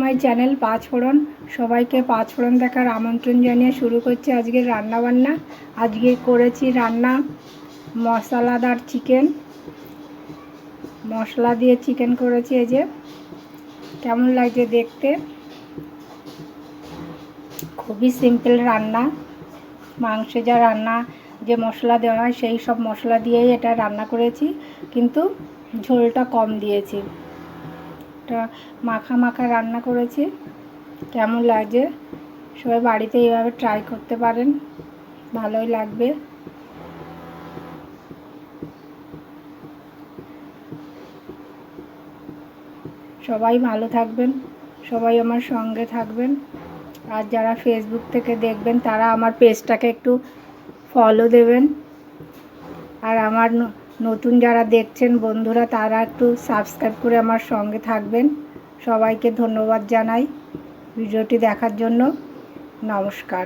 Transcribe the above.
My channel পাঁচফোড়ন। সবাইকে পাঁচফোড়ন দেখার আমন্ত্রণ জানিয়ে শুরু করছি আজকের রান্নাবান্না। আজকে করেছি রান্না মশলাদার চিকেন, মশলা দিয়ে চিকেন করেছি। এই যে কেমন লাগছে দেখতে, খুবই সিম্পল রান্না। মাংসে যা রান্না যে মশলা দেওয়া হয় সেই সব মশলা দিয়েই এটা রান্না করেছি, কিন্তু ঝোলটা কম দিয়েছি। এটা মাখা মাখা রান্না করেছি। কেমন লাগছে সবাই বাড়িতে এইভাবে ট্রাই করতে পারেন, ভালোই লাগবে। সবাই ভালো থাকবেন, সবাই আমার সঙ্গে থাকবেন। আর যারা ফেসবুক থেকে দেখবেন তারা আমার পেজটাকে একটু ফলো দেবেন। আর আমার নতুন যারা দেখছেন বন্ধুরা, তারা একটু সাবস্ক্রাইব করে আমার সঙ্গে থাকবেন। সবাইকে ধন্যবাদ জানাই ভিডিওটি দেখার জন্য। নমস্কার।